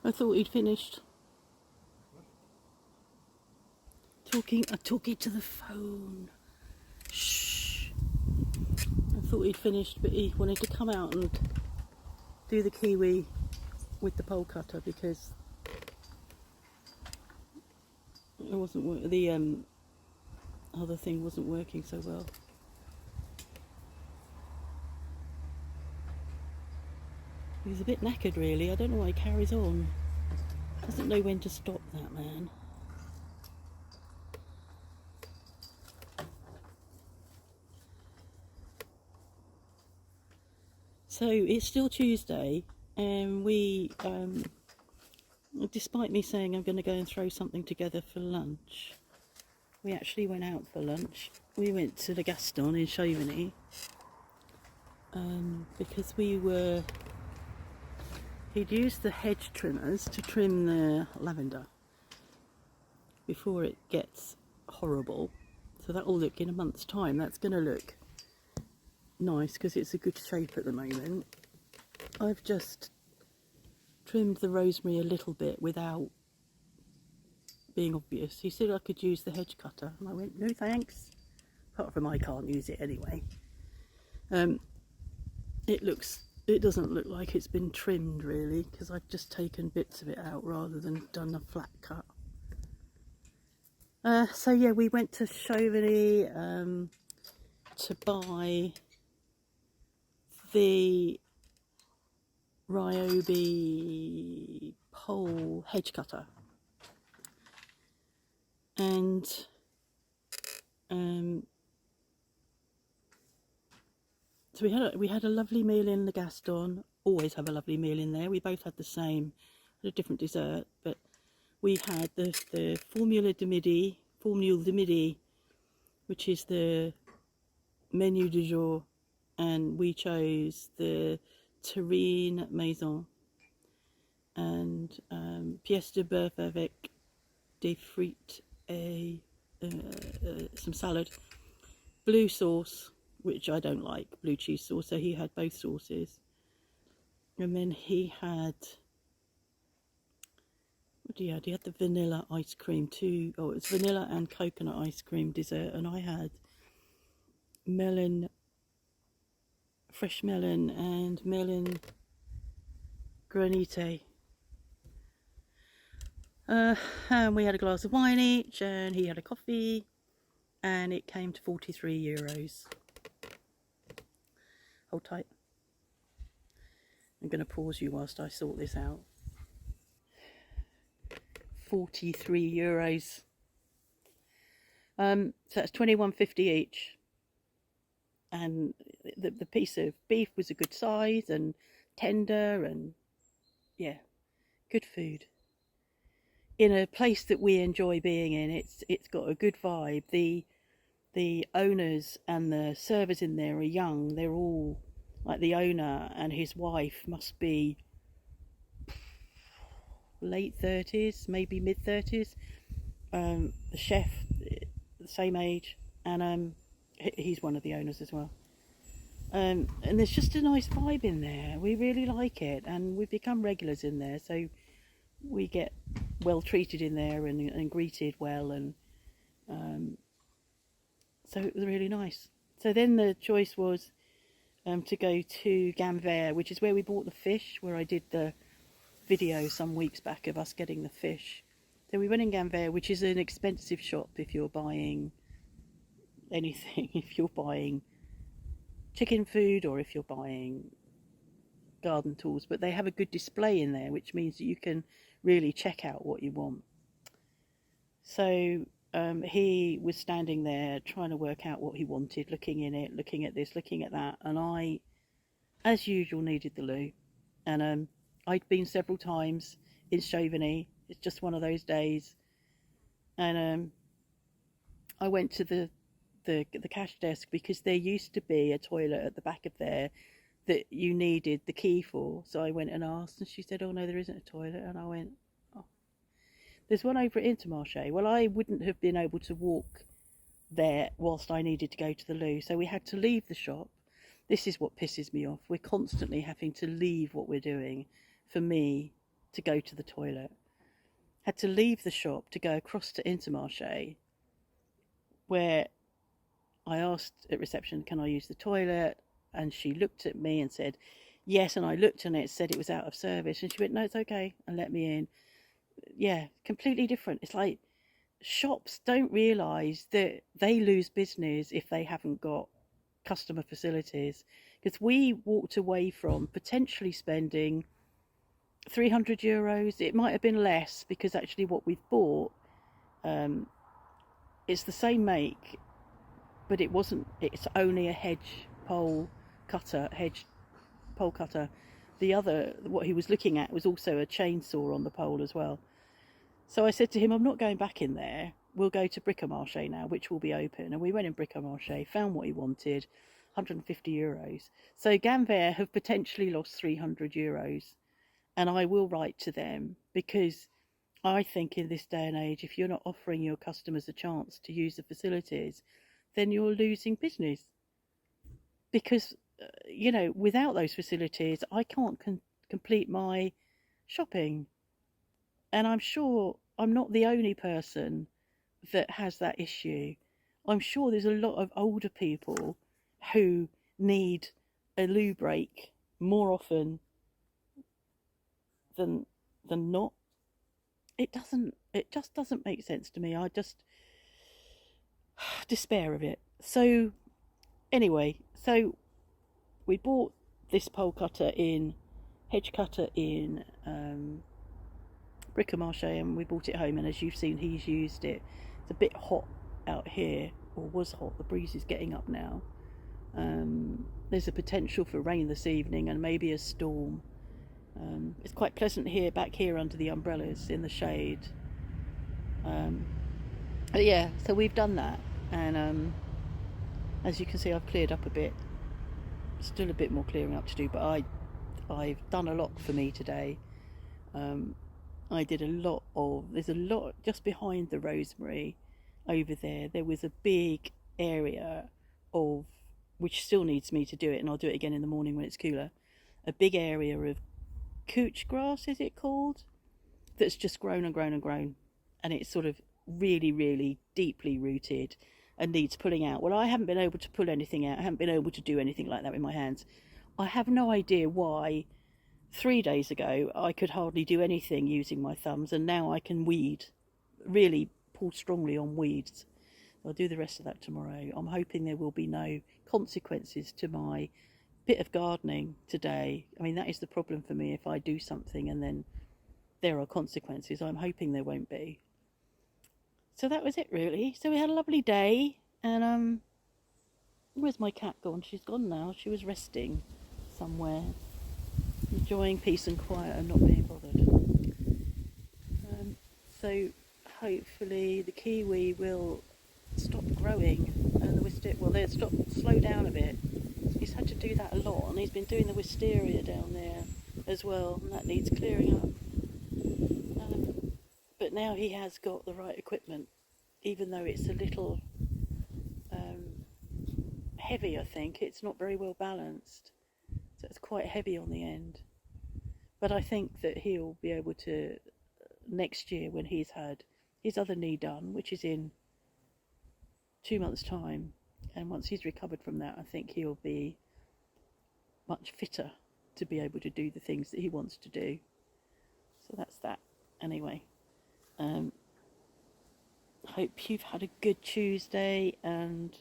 I thought he'd finished talking. I'm talking to the phone. Shh. I thought he'd finished, but he wanted to come out and do the kiwi with the pole cutter because it wasn't the other thing wasn't working so well. He's a bit knackered, really. I don't know why he carries on. Doesn't know when to stop, that man. So it's still Tuesday, and we, despite me saying I'm going to go and throw something together for lunch, we actually went out for lunch. We went to the Gaston in Chauvigny, because he'd used the hedge trimmers to trim the lavender before it gets horrible. So that'll look, in a month's time, that's going to look nice because it's a good shape at the moment. I've just trimmed the rosemary a little bit without being obvious. He said I could use the hedge cutter, and I went, no thanks. Apart from I can't use it anyway. It doesn't look like it's been trimmed really, because I've just taken bits of it out rather than done a flat cut. So yeah, we went to Chauvigny to buy the Ryobi pole hedge cutter, and so we had a lovely meal in the Gaston. Always have a lovely meal in there. We both had the same, had a different dessert, but we had the Formule de Midi, which is the menu du jour, and we chose the terrine maison and pièce de bœuf avec des frites et some salad, blue sauce, which I don't like, blue cheese sauce, so he had both sauces. And then he had, what did he have? He had the vanilla ice cream too. Oh, it was vanilla and coconut ice cream dessert, and I had melon, fresh melon and melon granite. And we had a glass of wine each, and he had a coffee, and it came to €43. Hold tight. I'm going to pause you whilst I sort this out. €43. So that's $21.50 each. And the piece of beef was a good size and tender, and yeah, good food. In a place that we enjoy being in, it's got a good vibe. The owners and the servers in there are young. They're all, like, the owner and his wife must be late 30s, maybe mid 30s. The chef, the same age, and he's one of the owners as well. And there's just a nice vibe in there. We really like it, and we've become regulars in there, so we get well treated in there and greeted well, and so it was really nice. So then the choice was to go to Gamver, which is where we bought the fish, where I did the video some weeks back of us getting the fish. So we went in Gamver, which is an expensive shop if you're buying anything, if you're buying chicken food or if you're buying garden tools, but they have a good display in there, which means that you can really check out what you want. So he was standing there trying to work out what he wanted, looking in it, looking at this, looking at that, and I, as usual, needed the loo. And I'd been several times in Chauvigny. It's just one of those days. And I went to the cash desk, because there used to be a toilet at the back of there that you needed the key for. So I went and asked, and she said, oh no, there isn't a toilet. And I went, oh, there's one over at Intermarché. Well, I wouldn't have been able to walk there whilst I needed to go to the loo, so we had to leave the shop. This is what pisses me off. We're constantly having to leave what we're doing for me to go to the toilet. Had to leave the shop to go across to Intermarché, where I asked at reception, can I use the toilet? And she looked at me and said, yes. And I looked and it said it was out of service. And she went, no, it's okay, and let me in. Yeah, completely different. It's like shops don't realise that they lose business if they haven't got customer facilities. Because we walked away from potentially spending €300. It might have been less because actually what we've bought, it's the same make, but it wasn't. It's only a hedge pole cutter. The other, what he was looking at, was also a chainsaw on the pole as well. So I said to him, I'm not going back in there. We'll go to Bric-a-Marché now, which will be open. And we went in Bric-a-Marché, found what he wanted, €150. So Ganver have potentially lost €300. And I will write to them, because I think in this day and age, if you're not offering your customers a chance to use the facilities, then you're losing business. Because, without those facilities, I can't complete my shopping. And I'm sure I'm not the only person that has that issue. I'm sure there's a lot of older people who need a loo break more often than not. It just doesn't make sense to me. I just despair of it. So anyway, so we bought this pole cutter in Hedge cutter in Bric-a-Marché, and we brought it home, and as you've seen, he's used it. It's a bit hot out here, or was hot. The breeze is getting up now. There's a potential for rain this evening and maybe a storm. It's quite pleasant back here under the umbrellas in the shade. But yeah, so we've done that, and as you can see, I've cleared up a bit. Still a bit more clearing up to do, but I've done a lot for me today. I did there's a lot just behind the rosemary over there. There was a big area which still needs me to do it, and I'll do it again in the morning when it's cooler. A big area of couch grass, is it called? That's just grown and grown and grown, and it's sort of really, really deeply rooted and needs pulling out. Well, I haven't been able to pull anything out. I haven't been able to do anything like that with my hands. I have no idea why 3 days ago I could hardly do anything using my thumbs, and now I can really pull strongly on weeds. I'll do the rest of that tomorrow. I'm hoping there will be no consequences to my bit of gardening today. I mean, that is the problem for me. If I do something and then there are consequences, I'm hoping there won't be. So that was it, really. So we had a lovely day, and where's my cat gone? She's gone now. She was resting somewhere, enjoying peace and quiet and not being bothered. So hopefully the kiwi will stop growing, and the wisteria, well, they'll slow down a bit. He's had to do that a lot, and he's been doing the wisteria down there as well, and that needs clearing up. But now he has got the right equipment, even though it's a little heavy. I think it's not very well balanced, so it's quite heavy on the end. But I think that he'll be able to next year, when he's had his other knee done, which is in 2 months' time, and once he's recovered from that, I think he'll be much fitter to be able to do the things that he wants to do. So that's that. Anyway, hope you've had a good Tuesday, and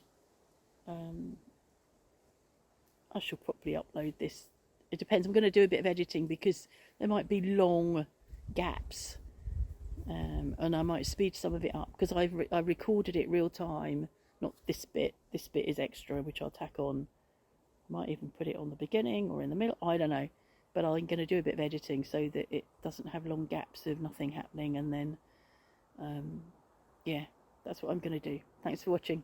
I shall probably upload this. It depends. I'm going to do a bit of editing because there might be long gaps, and I might speed some of it up because I recorded it real time. Not this bit. This bit is extra, which I'll tack on. Might even put it on the beginning or in the middle. I don't know. But I'm going to do a bit of editing so that it doesn't have long gaps of nothing happening. And then, yeah, that's what I'm going to do. Thanks for watching.